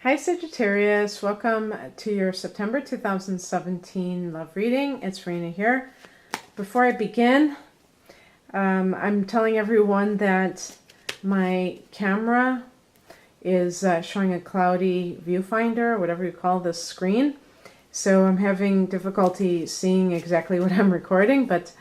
Hi Sagittarius, welcome to your September 2017 love reading. It's Rena here. Before I begin, I'm telling everyone that my camera is showing a cloudy viewfinder, whatever you call this screen. So I'm having difficulty seeing exactly what I'm recording, but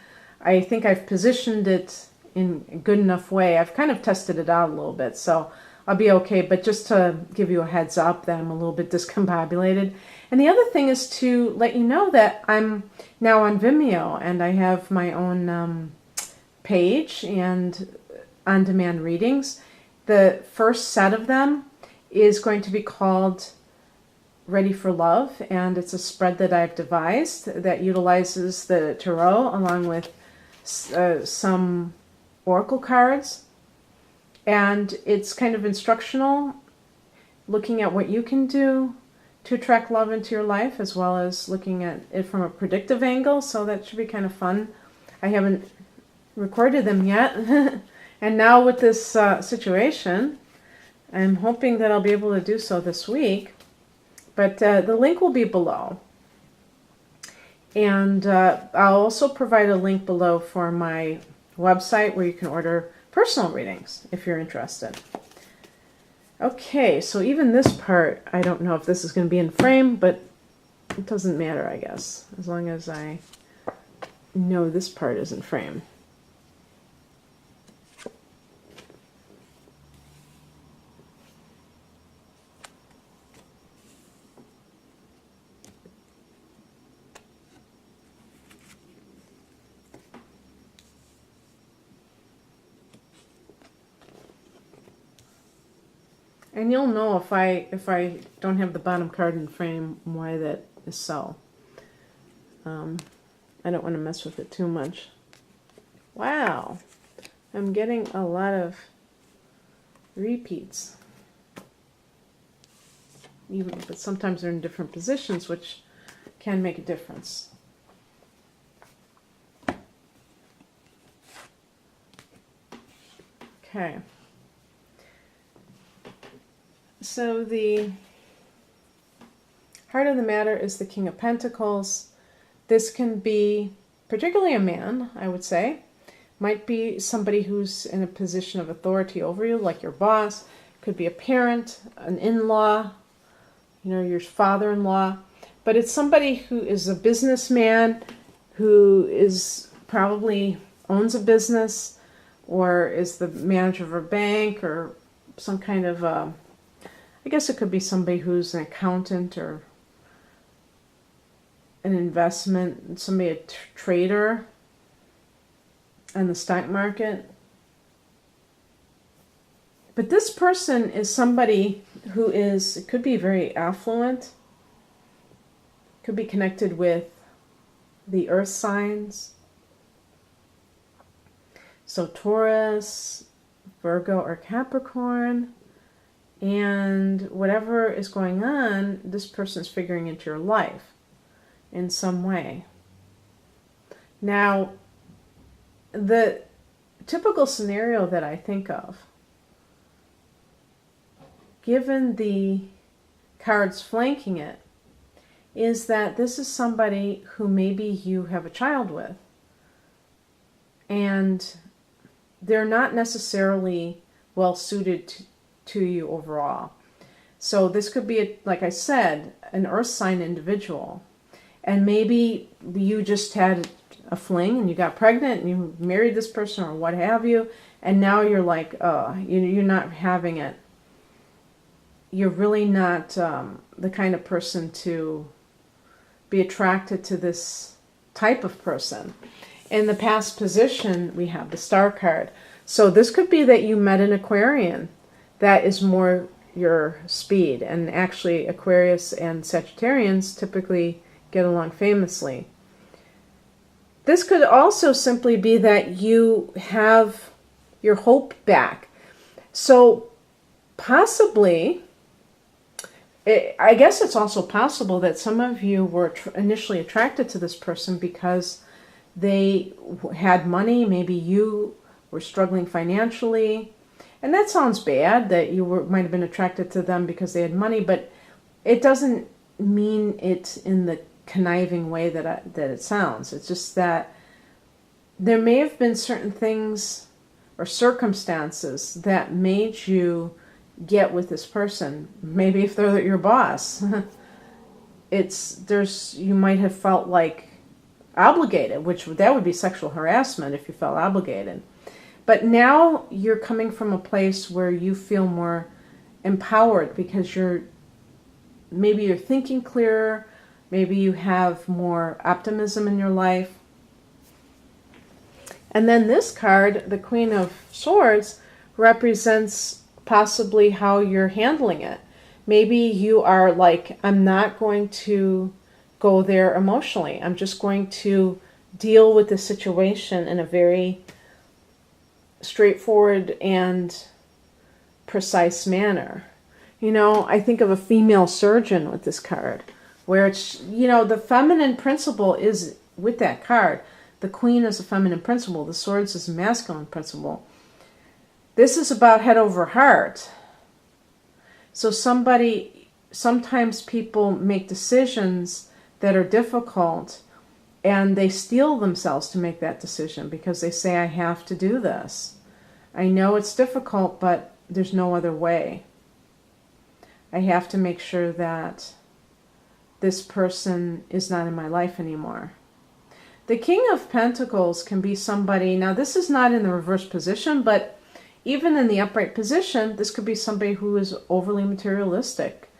I think I've positioned it in a good enough way. I've kind of tested it out a little bit, so I'll be okay, but just to give you a heads up that I'm a little bit discombobulated. And the other thing is to let you know that I'm now on Vimeo, and I have my own page and on-demand readings. The first set of them is going to be called Ready for Love, and it's a spread that I've devised that utilizes the tarot along with some oracle cards. And it's kind of instructional, looking at what you can do to attract love into your life, as well as looking at it from a predictive angle. So that should be kind of fun. I haven't recorded them yet. And now with this situation, I'm hoping that I'll be able to do so this week. But the link will be below. And I'll also provide a link below for my website where you can order personal readings if you're interested. Okay, so even this part, I don't know if this is going to be in frame, but it doesn't matter, I guess, as long as I know this part is in frame. And you'll know if I don't have the bottom card in frame why that is so. I don't want to mess with it too much. Wow, I'm getting a lot of repeats. But sometimes they're in different positions, which can make a difference. Okay. So the heart of the matter is the King of Pentacles. This can be particularly a man, I would say. Might be somebody who's in a position of authority over you, like your boss. Could be a parent, an in-law, your father-in-law. But it's somebody who is a businessman, who is probably owns a business, or is the manager of a bank, or some kind of I guess it could be somebody who's an accountant or an investment, somebody a trader in the stock market. But this person is somebody who it could be very affluent, could be connected with the earth signs. So Taurus, Virgo, or Capricorn. And whatever is going on, this person's figuring into your life in some way. Now, the typical scenario that I think of, given the cards flanking it, is that this is somebody who maybe you have a child with. And they're not necessarily well suited to you overall. So this could be, like I said, an earth sign individual. And maybe you just had a fling and you got pregnant and you married this person or what have you, and now you're like, you're not having it. You're really not the kind of person to be attracted to this type of person. In the past position, we have the Star card. So this could be that you met an Aquarian that is more your speed. And actually, Aquarius and Sagittarians typically get along famously. This could also simply be that you have your hope back. So possibly, I guess it's also possible that some of you were initially attracted to this person because they had money. Maybe you were struggling financially, And that sounds bad, that you might have been attracted to them because they had money, but it doesn't mean it in the conniving way that it sounds. It's just that there may have been certain things or circumstances that made you get with this person. Maybe if they're your boss, you might have felt like obligated, which that would be sexual harassment if you felt obligated. But now you're coming from a place where you feel more empowered because maybe you're thinking clearer, maybe you have more optimism in your life. And then this card, the Queen of Swords, represents possibly how you're handling it. Maybe you are like, I'm not going to go there emotionally. I'm just going to deal with the situation in a very straightforward and precise manner. I think of a female surgeon with this card, where it's, the feminine principle is with that card. The Queen is a feminine principle. The Swords is a masculine principle. This is about head over heart. So sometimes people make decisions that are difficult and they steel themselves to make that decision because they say, I have to do this. I know it's difficult, but there's no other way. I have to make sure that this person is not in my life anymore. The King of Pentacles can be somebody, now this is not in the reverse position, but even in the upright position, this could be somebody who is overly materialistic.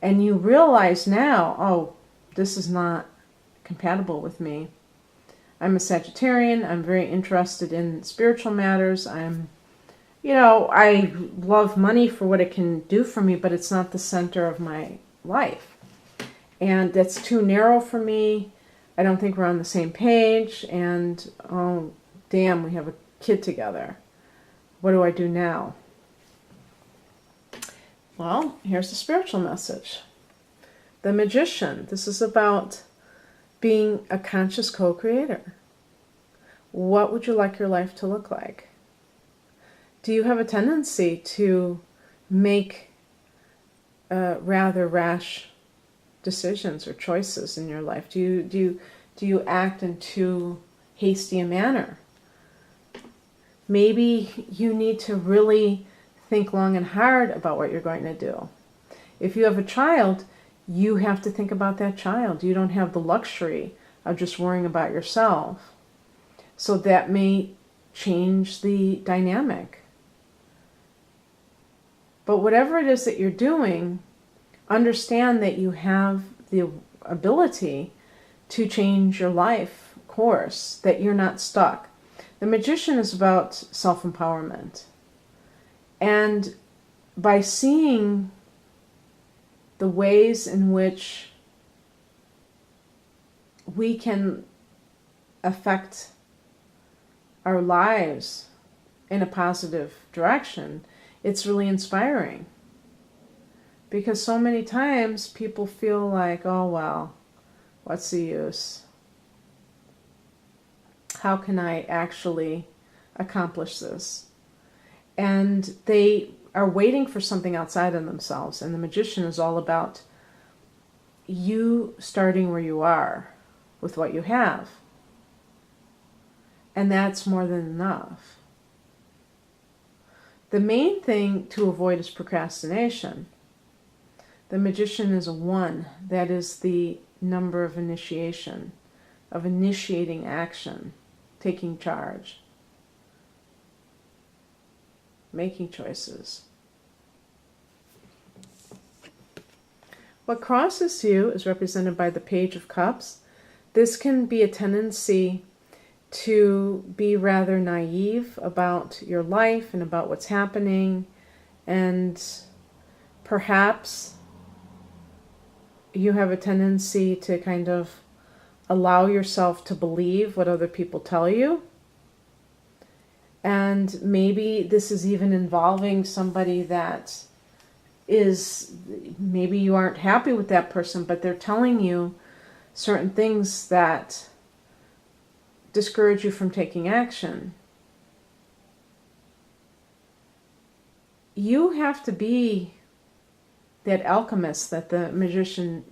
And you realize now, oh, this is not compatible with me. I'm a Sagittarian. I'm very interested in spiritual matters. I love money for what it can do for me, but it's not the center of my life. And that's too narrow for me. I don't think we're on the same page. And, oh, damn, we have a kid together. What do I do now? Well, here's the spiritual message. The Magician. This is about being a conscious co-creator. What would you like your life to look like? Do you have a tendency to make rather rash decisions or choices in your life? Do you act in too hasty a manner? Maybe you need to really think long and hard about what you're going to do. If you have a child, you have to think about that child. You don't have the luxury of just worrying about yourself. So that may change the dynamic. But whatever it is that you're doing, understand that you have the ability to change your life course, that you're not stuck. The Magician is about self-empowerment. And by seeing the ways in which we can affect our lives in a positive direction, it's really inspiring. Because so many times people feel like, oh, well, what's the use? How can I actually accomplish this? And they are waiting for something outside of themselves. And the Magician is all about you starting where you are with what you have. And that's more than enough. The main thing to avoid is procrastination. The Magician is a 1. That is the number of initiation, of initiating action, taking charge, making choices. What crosses you is represented by the Page of Cups. This can be a tendency to be rather naive about your life and about what's happening, and perhaps you have a tendency to kind of allow yourself to believe what other people tell you. And maybe this is even involving somebody that is, maybe you aren't happy with that person, but they're telling you certain things that discourage you from taking action. you have to be that alchemist that the magician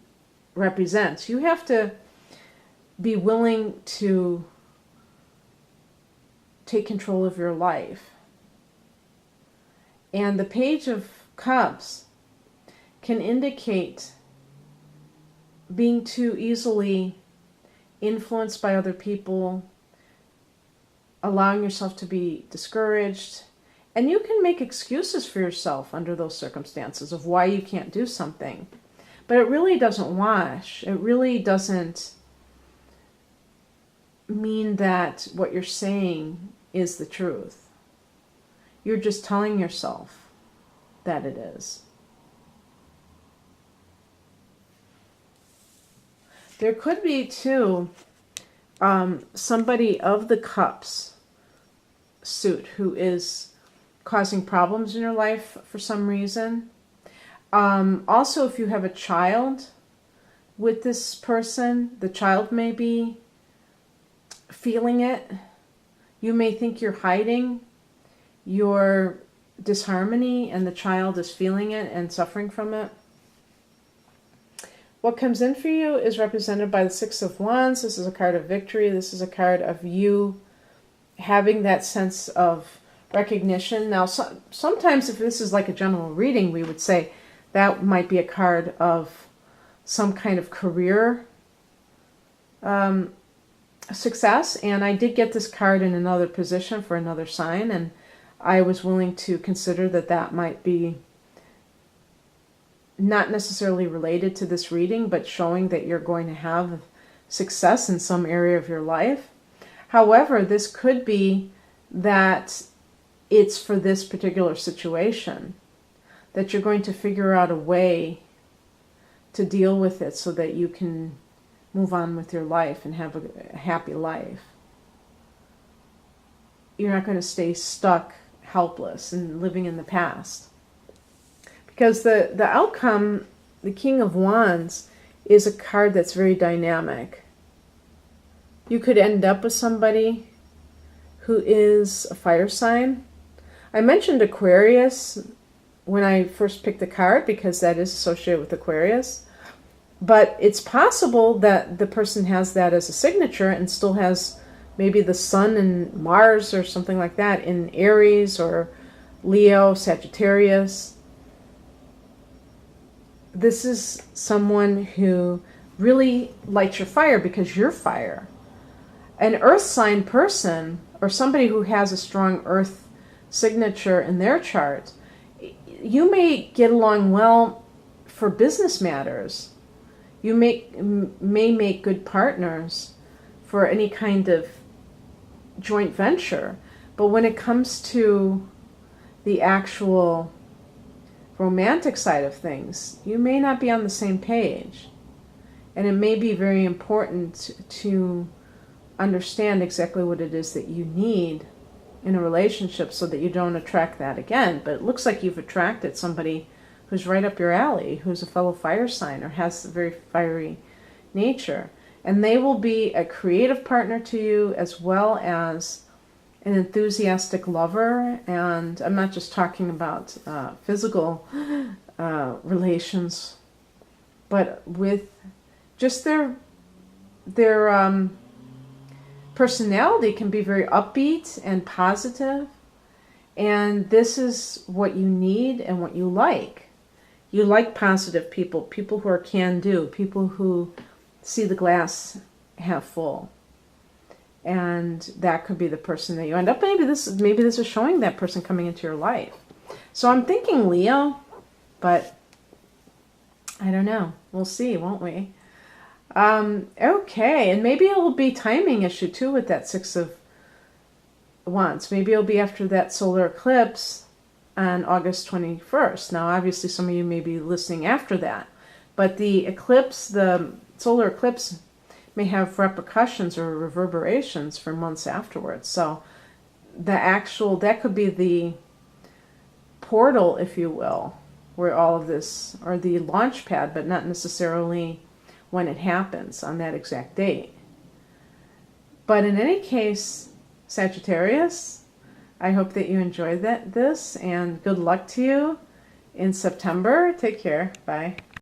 represents. You have to be willing to take control of your life. And the Page of Cups can indicate being too easily influenced by other people, allowing yourself to be discouraged. And you can make excuses for yourself under those circumstances of why you can't do something. But it really doesn't wash. It really doesn't mean that what you're saying is the truth. You're just telling yourself that it is. There could be, too, somebody of the Cups suit who is causing problems in your life for some reason. Also, if you have a child with this person, the child may be feeling it. You may think you're hiding your disharmony, and the child is feeling it and suffering from it. What comes in for you is represented by the Six of Wands. This is a card of victory. This is a card of you having that sense of recognition. Now, sometimes if this is like a general reading, we would say that might be a card of some kind of career success. And I did get this card in another position for another sign, and I was willing to consider that that might be not necessarily related to this reading, but showing that you're going to have success in some area of your life. However, this could be that it's for this particular situation, that you're going to figure out a way to deal with it so that you can move on with your life and have a happy life. You're not going to stay stuck, helpless, and living in the past. Because the outcome, the King of Wands, is a card that's very dynamic. You could end up with somebody who is a fire sign. I mentioned Aquarius when I first picked the card because that is associated with Aquarius. But it's possible that the person has that as a signature and still has maybe the Sun and Mars or something like that in Aries or Leo, Sagittarius. This is someone who really lights your fire because you're fire. An earth sign person, or somebody who has a strong earth signature in their chart, you may get along well for business matters. You may make good partners for any kind of joint venture. But when it comes to the actual romantic side of things, you may not be on the same page. And it may be very important to understand exactly what it is that you need in a relationship so that you don't attract that again. But it looks like you've attracted somebody who's right up your alley, who's a fellow fire sign or has a very fiery nature. And they will be a creative partner to you as well as an enthusiastic lover. And I'm not just talking about physical relations, but with just their personality can be very upbeat and positive. And this is what you need and what you like. You like positive people, people who are can-do, people who see the glass half full. And that could be the person that you end up. Maybe this is showing that person coming into your life. So I'm thinking Leo, but I don't know. We'll see, won't we? Okay, and maybe it will be timing issue too with that Six of Wands. Maybe it'll be after that solar eclipse on August 21st. Now, obviously, some of you may be listening after that, but the eclipse, the solar eclipse, may have repercussions or reverberations for months afterwards. So that could be the portal, if you will, where all of this, or the launch pad, but not necessarily when it happens on that exact date. But in any case, Sagittarius, I hope that you enjoyed this, and good luck to you in September. Take care. Bye.